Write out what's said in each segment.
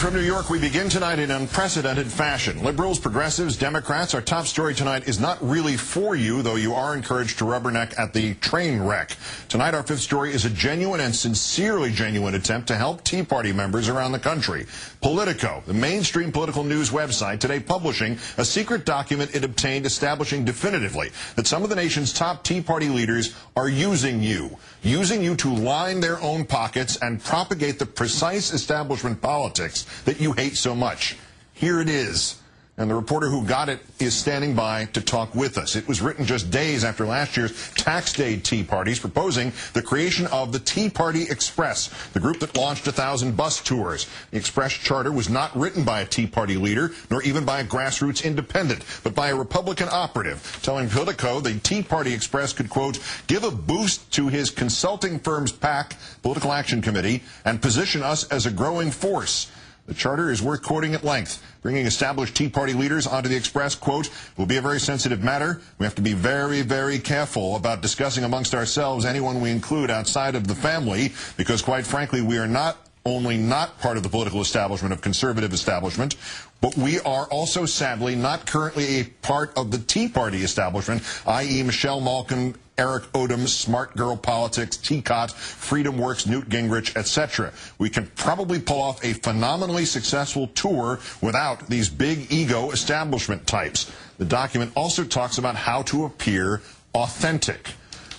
from New York, we begin tonight in unprecedented fashion. Liberals, progressives, Democrats, our top story tonight is not really for you, though you are encouraged to rubberneck at the train wreck. Tonight, our fifth story is a genuine and sincerely genuine attempt to help Tea Party members around the country. Politico, the mainstream political news website, today publishing a secret document it obtained establishing definitively that some of the nation's top Tea Party leaders are using you to line their own pockets and propagate the precise establishment politics that you hate so much. Here it is. And the reporter who got it is standing by to talk with us. It was written just days after last year's tax day Tea Parties proposing the creation of the Tea Party Express, the group that launched 1,000 bus tours. The Express charter was not written by a Tea Party leader, nor even by a grassroots independent, but by a Republican operative, telling Politico the Tea Party Express could, quote, give a boost to his consulting firm's PAC, Political Action Committee, and position us as a growing force. The charter is worth quoting at length. Bringing established Tea Party leaders onto the Express, quote, will be a very sensitive matter. We have to be very, very careful about discussing amongst ourselves anyone we include outside of the family, because quite frankly, we are not only not part of the political establishment of conservative establishment, but we are also sadly not currently a part of the Tea Party establishment, i.e. Michelle Malkin, Eric Odom, Smart Girl Politics, Teacott, Freedom Works, Newt Gingrich, etc. We can probably pull off a phenomenally successful tour without these big ego establishment types. The document also talks about how to appear authentic.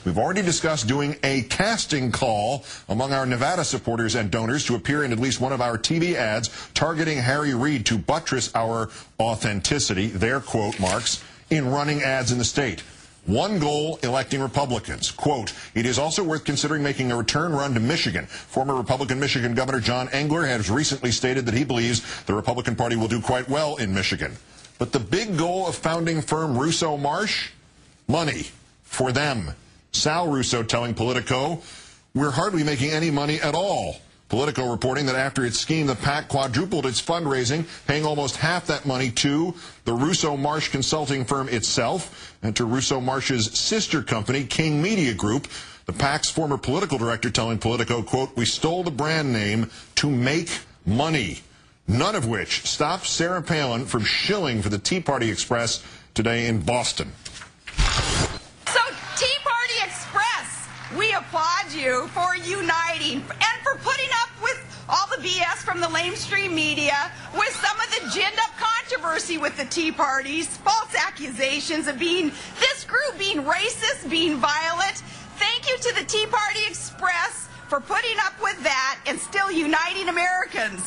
We've already discussed doing a casting call among our Nevada supporters and donors to appear in at least one of our TV ads targeting Harry Reid to buttress our authenticity, their quote marks, in running ads in the state. One goal, electing Republicans. Quote, it is also worth considering making a return run to Michigan. Former Republican Michigan Governor John Engler has recently stated that he believes the Republican Party will do quite well in Michigan. But the big goal of founding firm Russo Marsh? Money. For them. Sal Russo telling Politico, we're hardly making any money at all. Politico reporting that after its scheme, the PAC quadrupled its fundraising, paying almost half that money to the Russo Marsh consulting firm itself and to Russo Marsh's sister company, King Media Group. The PAC's former political director telling Politico, quote, we stole the brand name to make money. None of which stopped Sarah Palin from shilling for the Tea Party Express today in Boston. We applaud you for uniting and for putting up with all the BS from the lamestream media, with some of the ginned-up controversy with the Tea Parties, false accusations of this group being racist, being violent. Thank you to the Tea Party Express for putting up with that and still uniting Americans.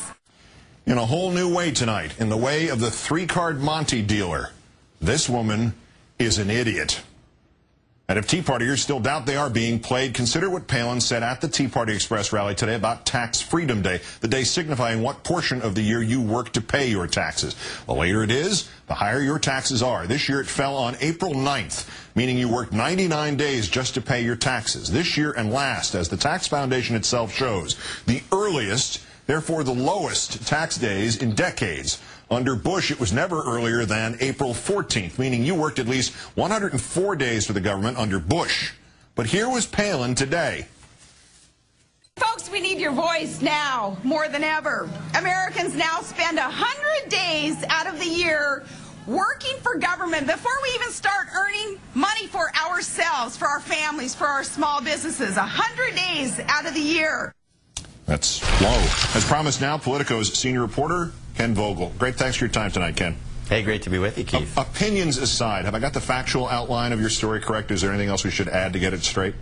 In a whole new way tonight, in the way of the three-card Monte dealer, this woman is an idiot. And if Tea Partiers still doubt they are being played, consider what Palin said at the Tea Party Express rally today about Tax Freedom Day, the day signifying what portion of the year you work to pay your taxes. The later it is, the higher your taxes are. This year it fell on April 9th, meaning you worked 99 days just to pay your taxes. This year and last, as the Tax Foundation itself shows, the earliest, therefore the lowest tax days in decades. Under Bush, it was never earlier than April 14th, meaning you worked at least 104 days for the government under Bush. But here was Palin today. Folks, we need your voice now more than ever. Americans now spend 100 days out of the year working for government before we even start earning money for ourselves, for our families, for our small businesses. 100 days out of the year. That's low. As promised now, Politico's senior reporter, Ken Vogel. Great, thanks for your time tonight, Ken. Hey, great to be with you, Keith. Opinions aside, have I got the factual outline of your story correct? Is there anything else we should add to get it straight?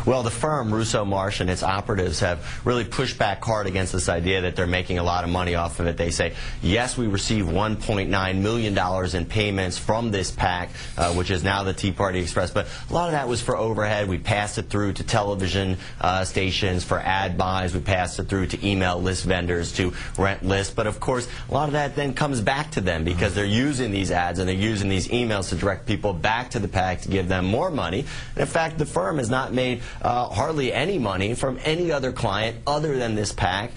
Well, the firm, Russo Marsh, and its operatives have really pushed back hard against this idea that they're making a lot of money off of it. They say, yes, we received $1.9 million in payments from this PAC, which is now the Tea Party Express, but a lot of that was for overhead. We passed it through to television stations for ad buys. We passed it through to email list vendors to rent lists. But, of course, a lot of that then comes back to them because they're using these ads and they're using these emails to direct people back to the PAC to give them more money. And, in fact, the firm has not made hardly any money from any other client other than this PAC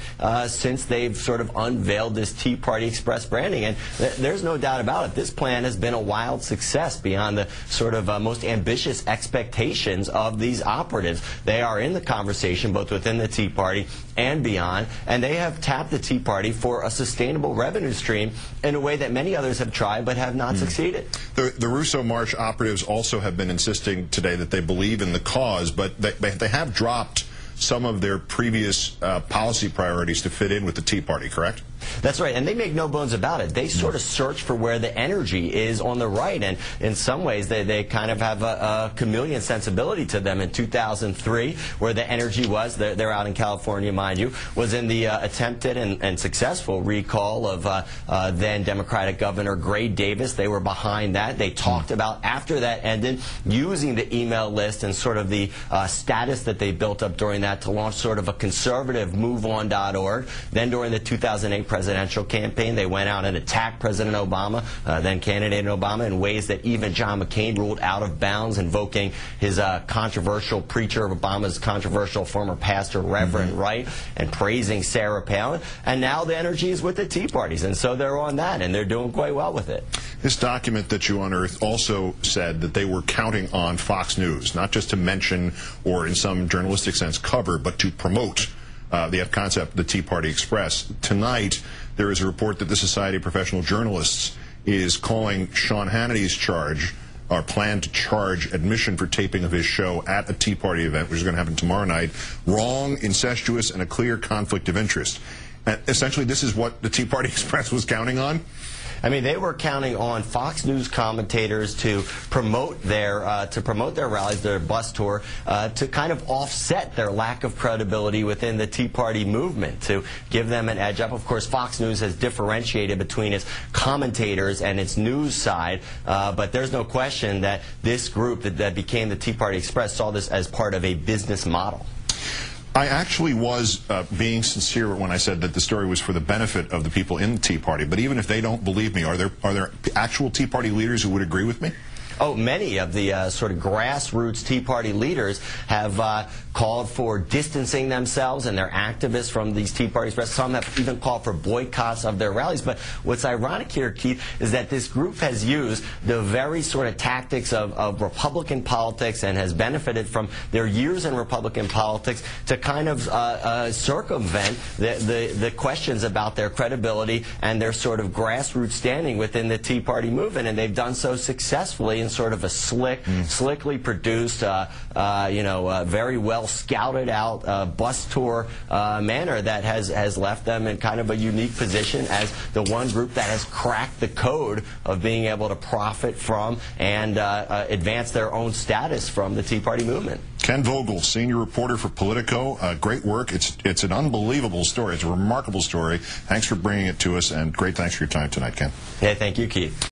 since they've sort of unveiled this Tea Party Express branding. And there's no doubt about it. This plan has been a wild success beyond the sort of most ambitious expectations of these operatives. They are in the conversation both within the Tea Party and beyond, and they have tapped the Tea Party for a sustainable revenue stream in a way that many others have tried but have not succeeded. The Russo Marsh operatives also have been insisting today that they believe in the cause, but they have dropped some of their previous policy priorities to fit in with the Tea Party, correct? That's right, and they make no bones about it. They sort of search for where the energy is on the right, and in some ways they kind of have a chameleon sensibility to them. In 2003, where the energy was, they're out in California, mind you, was in the attempted and successful recall of then Democratic Governor Gray Davis. They were behind that. They talked about, after that ended, using the email list and sort of the status that they built up during that to launch sort of a conservative MoveOn.org. Then during the 2008 presidential campaign, they went out and attacked President Obama, then candidate Obama, in ways that even John McCain ruled out of bounds, invoking his controversial preacher of Obama's controversial former pastor, Reverend Wright, and praising Sarah Palin. And now the energy is with the Tea Parties, and so they're on that, and they're doing quite well with it. This document that you unearthed also said that they were counting on Fox News, not just to mention or in some journalistic sense cover, but to promote the concept, the Tea Party Express. Tonight, there is a report that the Society of Professional Journalists is calling Sean Hannity's charge, or plan to charge, admission for taping of his show at a Tea Party event, which is going to happen tomorrow night, wrong, incestuous, and a clear conflict of interest. And essentially, this is what the Tea Party Express was counting on? I mean, they were counting on Fox News commentators to promote their rallies, their bus tour, to kind of offset their lack of credibility within the Tea Party movement, to give them an edge up. Of course, Fox News has differentiated between its commentators and its news side, but there's no question that this group that became the Tea Party Express saw this as part of a business model. I actually was being sincere when I said that the story was for the benefit of the people in the Tea Party. But even if they don't believe me, are there actual Tea Party leaders who would agree with me? Oh, many of the sort of grassroots Tea Party leaders have called for distancing themselves and their activists from these Tea Party Express. Some have even called for boycotts of their rallies. But what's ironic here, Keith, is that this group has used the very sort of tactics of Republican politics and has benefited from their years in Republican politics to kind of circumvent the questions about their credibility and their sort of grassroots standing within the Tea Party movement. And they've done so successfully in sort of a slickly produced, very well scouted out bus tour manner that has left them in kind of a unique position as the one group that has cracked the code of being able to profit from and advance their own status from the Tea Party movement. Ken Vogel, senior reporter for Politico. Great work. It's an unbelievable story. It's a remarkable story. Thanks for bringing it to us, and great thanks for your time tonight, Ken. Yeah, thank you, Keith.